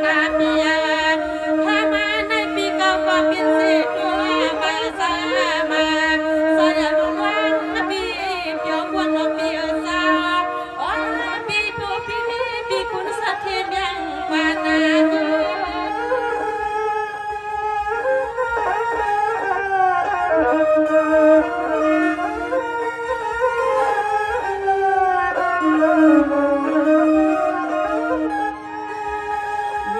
นาเปียถ้ามาในปีเก่าก็เป็นสิตัวบาสามาสอยลุงลังปีเปียวควนปีสาอ๋อปีผู้ปีมีปีคุณสัตย์ที่ยังปานา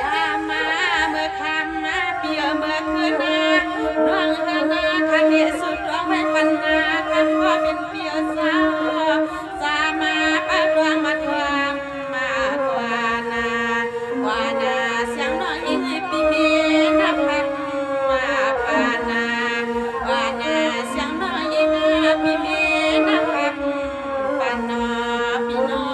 ยามาเมื่อคำมาเปียเมื่อคืนนาน้องหานาคันเดียสุดร้องไว้ปัญหาคันว่าเป็นเปียสาวสามาปะดวงมาทวงมากกว่านาเสียงน้องยิ่งให้ปีเมียนับพักมาปานากว่านาเสียงน้องยิ่งให้ปีเมียนับพักปานอปีน้อ ย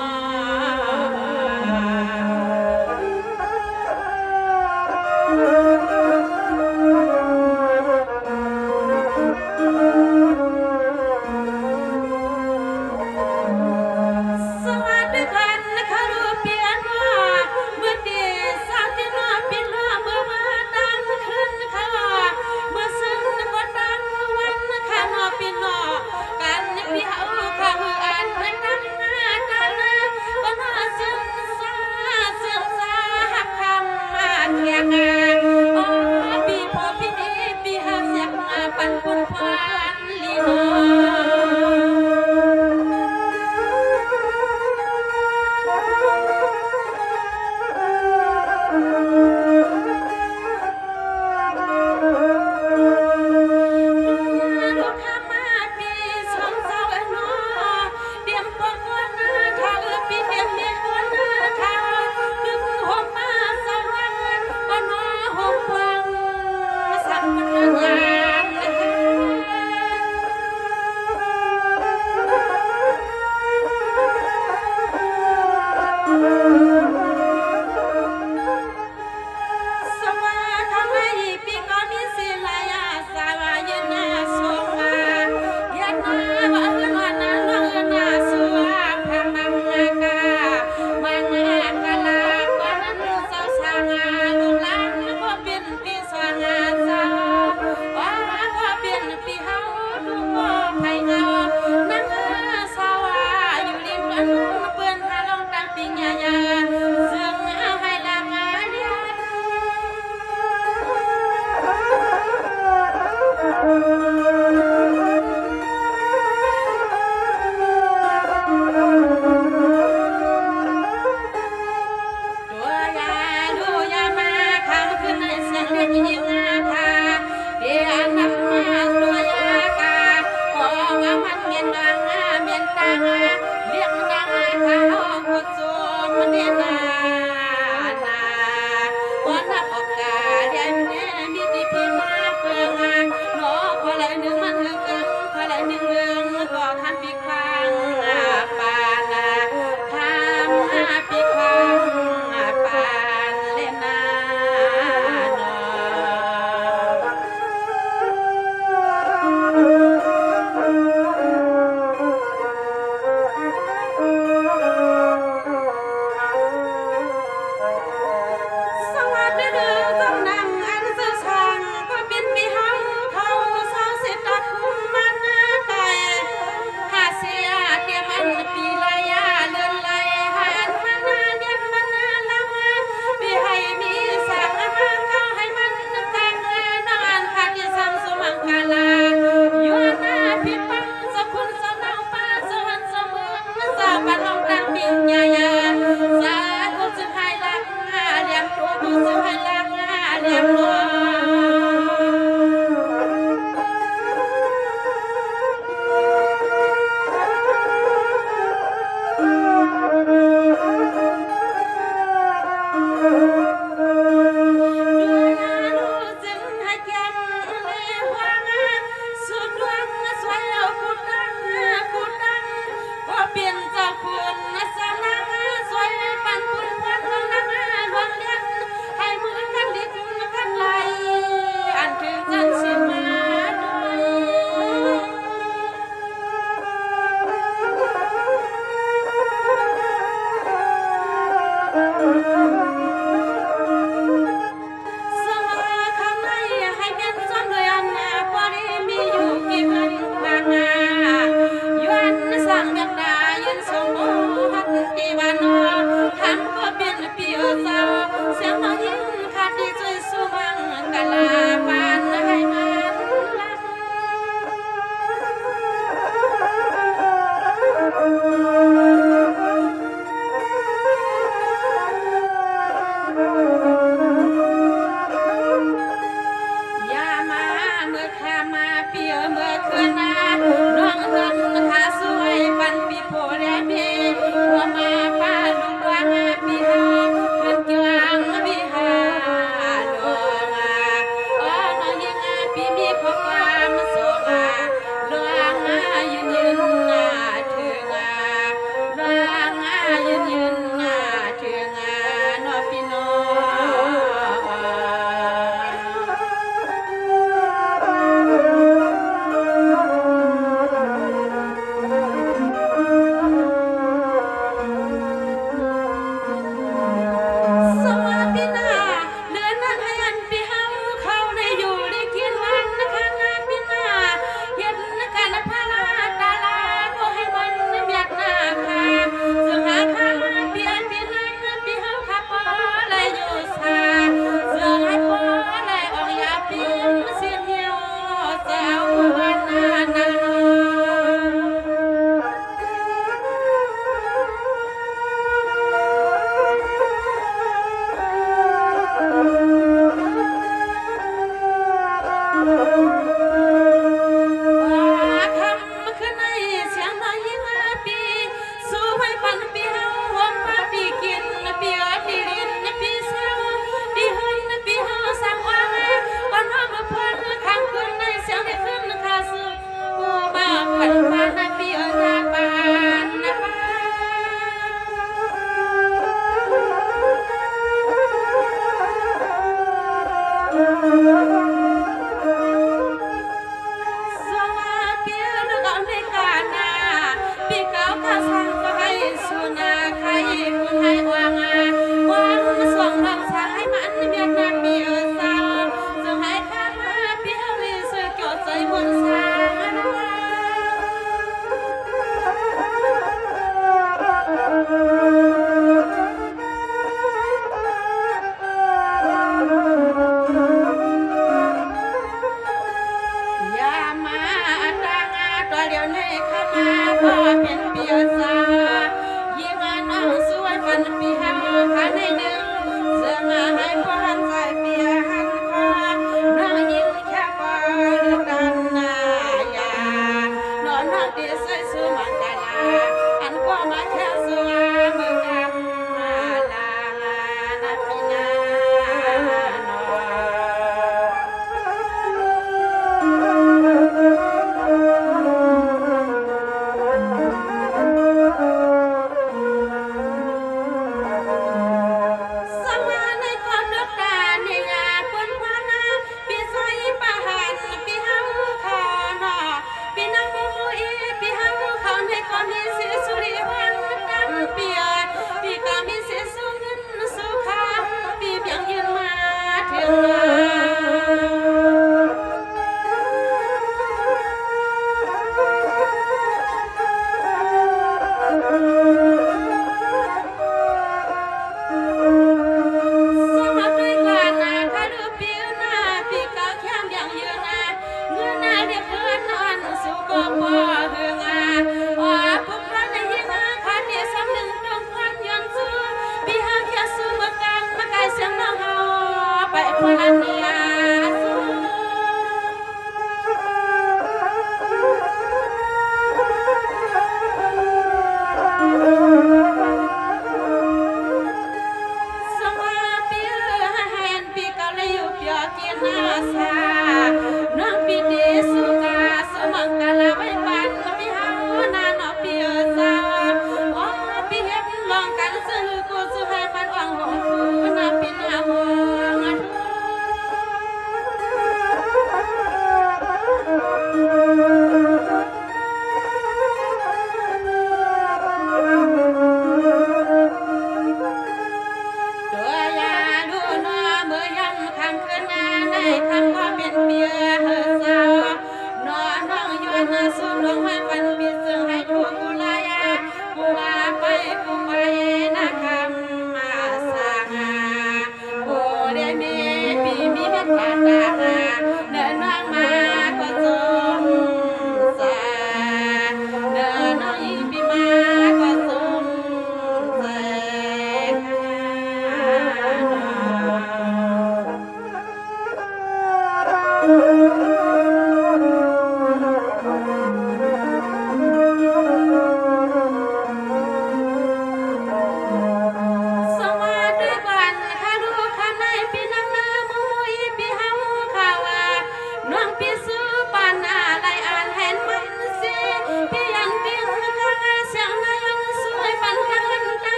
ดีใจสุมังกลาปานให้มันลังอย่ามาเมื่อข้ามาเปียเมื่อคืนนาน้องเฮือนข้าสวยปันปีโพแดเบหัวมาป้าลุงดวงปีหาขึ้นเกี่ยวงปีหาดวงอ๋อน้องยิงปีมีข้อความส่งดวงยืนยืนถึงดวงยืนยืนถึงน้องพี่น้องสวัสดีนะเดือนนั้นให้อันปีเฮาเข้าในอยู่ได้กินวันนะคะงานปีหน้าเห็นกันพาลาตาลาก็ให้มันเมียดหน้าค่ะซึ่งหาข้าเปลี่ยนปีนั้นปีเฮาขับปอเลยอยู่ซาซึ่งให้ปอเลยออกยาปีนเสียงเหี่ยวแซววันนานา คำขึ้นในเสียงน้อยยิ่งปีสู้ให้ปันปีเฮาหอมมาปีกินปีปีลินปีเศร้าปีหุ่นปีเฮาสร้างว่าก่อนหอมเพิ่นคำขึ้นในเสียงที่ขึ้นคาสูผู้บ้าปันปานปีนาปานปานสวัสดีลูกเอาในกาหน้าปีเก่าข้าสั่งก็ให้สุนาใครคุณให้วางวันส่งลำสายมันเมียนนาปีสาวจึงให้ข้ามาปีเฮาลิสึกเกี่ยวใจบนสางอย่ามาตางตัวเดียวในข้ามาก็เป็นเปียสายิ่งน้องสวยฟันปีเฮาข้าในหนึ่งจึงให้พรใจเปียหันคอน้องยิ่งแค่ปอหรือดันนาอย่านอนนอนดีสวยสุมังกลาอันก็มาแค่สวยเมื่อกำมาลานาพี่นาน้องสมาในความรักตาเนี่ยปนพานาปีใสประหันปีเฮาขอนอปีนังมูอีปีเฮาเขาในก่อนนี้สิสุริวันดำเปียปีกามีเสียสุเงินสุขาปีเพียงยืนมาถึงสมัครด้วยกันข้าดูปีหน้าปีเก่าแค่ยังยืนเงินเรียกเพื่อนนอนสุกบ่เฮืองปุ๊บพระในยิ่งข้าเดียสำนึงดวงควันยันสู้ปีหาแค่สู้เมื่อกำมาไกลเสียงน้องเฮาไปพลันเนียสู้ สมาปีแหนปีเก่าเลยอยู่เปียกินนาซาน้องปีดีสุกาสมังกะลาไว้ปันปีเฮานาเนาะเปียซาอ๋อปีเฮ็ดลองกันซื้อกูซื้อให้ปันอ่องหงกูนาปีนาหงตัวยาลูนอเมื่อยำคำคืนนาในคำก็เป็นเปียสาวนอน้องยวนสุดลงให้ปันปีซึ่งให้ถูกกุลายากูว่าไปกูไปนะคำมาสางกูได้มี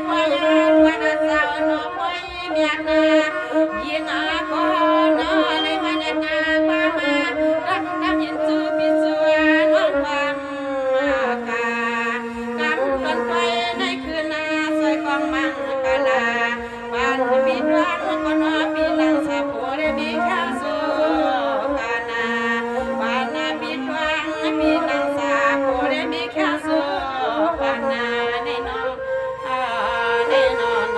ปอยวันเสาร์นอปอยเมียนายิงอาโกนอเลยมันนาปามารักดำยินจูปิจวนน้องความกากำต้นไปในคืนนาสวยของมังกาลาวันปีดวงก็นอปีหลังสะโพเรบีแค่สูกานาวันปีดวงปีหลังสะโพเรบีแค่สูกานาในน้องในนอน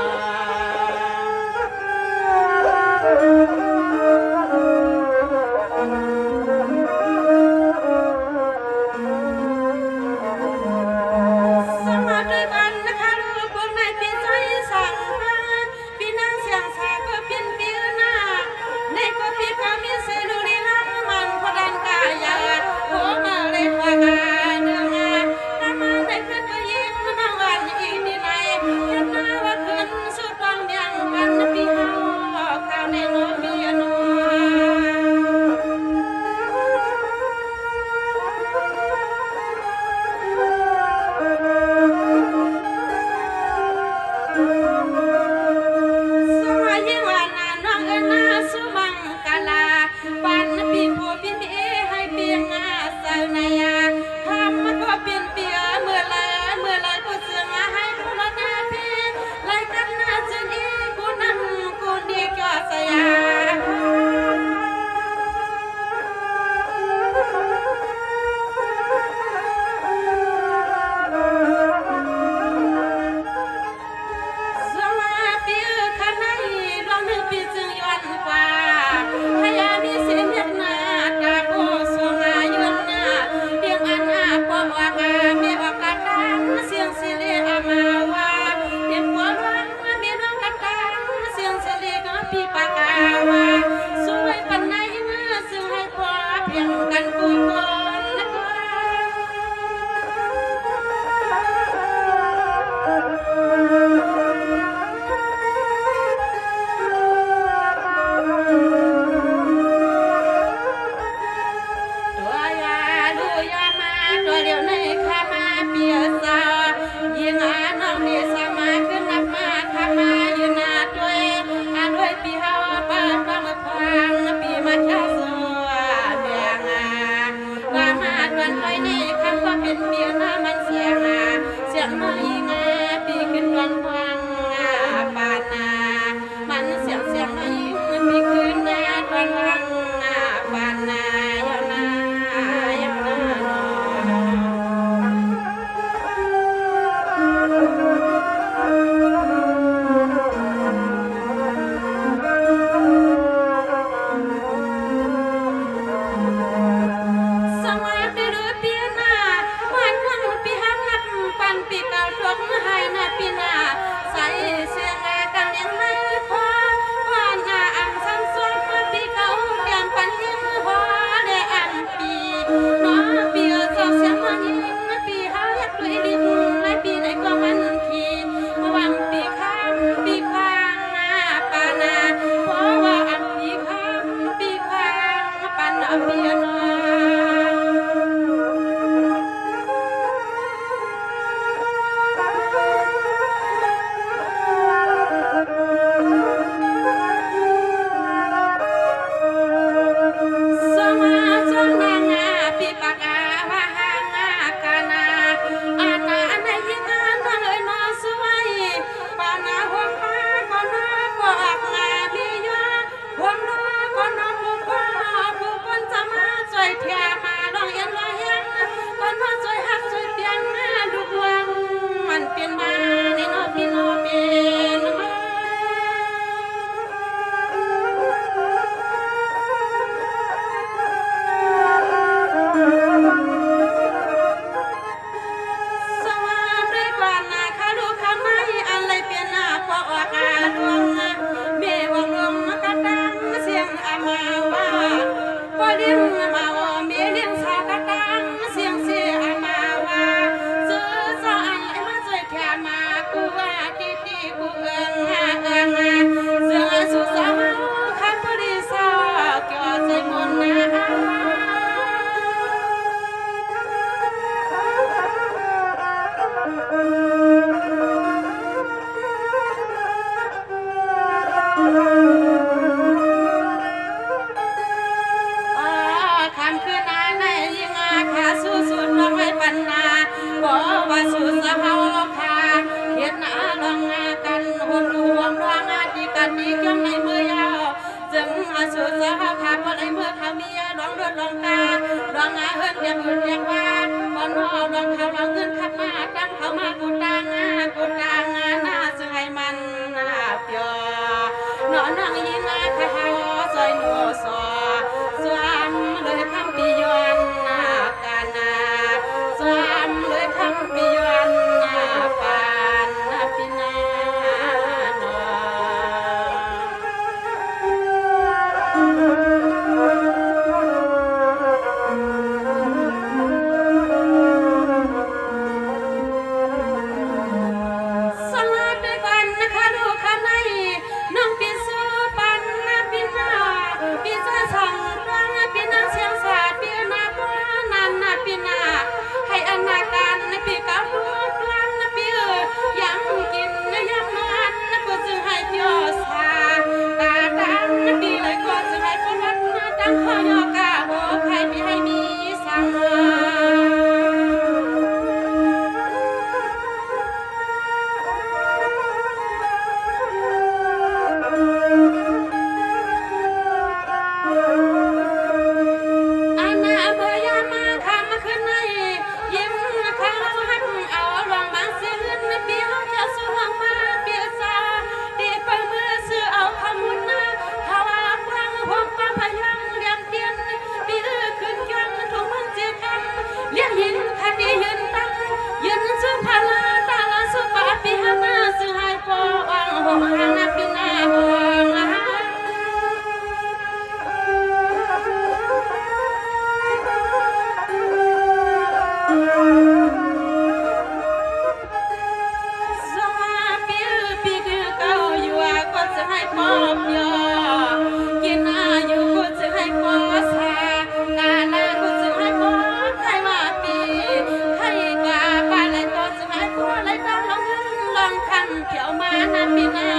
สมาด้วยกันนะคะลูกพวกนายปีใจสั่งมาปีนางเสียงสาก็เปลี่ยนปีหน้าในก็ปีพามีเสนุรีน้ำมันพดันกายาโหมาเลยทวากาเนื้องาถ้ามาได้ขึ้นก็ยิ้มน้ำวันอีกดีไหนเห็นหน้าว่าขึ้นสุดวังเดียงกันปีเฮาข้าวในโนมีอนุสมัยยิ่งว่านาน้องเอ็นนาสุมังกาลาปันปีโพปีนี้ให้เปียงอาเสนายาทำก็เปลี่ยนเปียเมื่อไรก็เสียงให้ผู้ละนาพีไล่กันนาจุนีกูนั่งกูดีก็สยาสมาปีข้างในดวงหนึ่งปีจึงย้อนกว่าพยามีเสียงเรียกนาตาโบสวงอายุนนาเรียงอันอาปอวากาเมียออกกาดังเสียงสิเลอามาวาเต็มปวดร้อนเมียน้องกาดังเสียงสิเลก็ปีปากาวาสวยปันไหนซึ่งให้พอเพียงกันกูก่อนนะคะ ตัวยาดูยามาตัวเดียวในข้ามาเปียสายิงอาน้องนี่สามาขึ้นนับมาข้ามายืนนาด้วยด้วยปีเฮาป้าป้ามาพังปีมาชาสัวเบียงว่ามาดวนลอยในคำว่าเป็นเบียงมันเสียงเสียงน้อยงาปีขึ้นดวนพังปานามันเสียงน้อยปีขึ้นดวนพังปานา สวัสดีหรือปีหน้าวันนั้นปีหันนับปันปีเก่าดวง ปีนา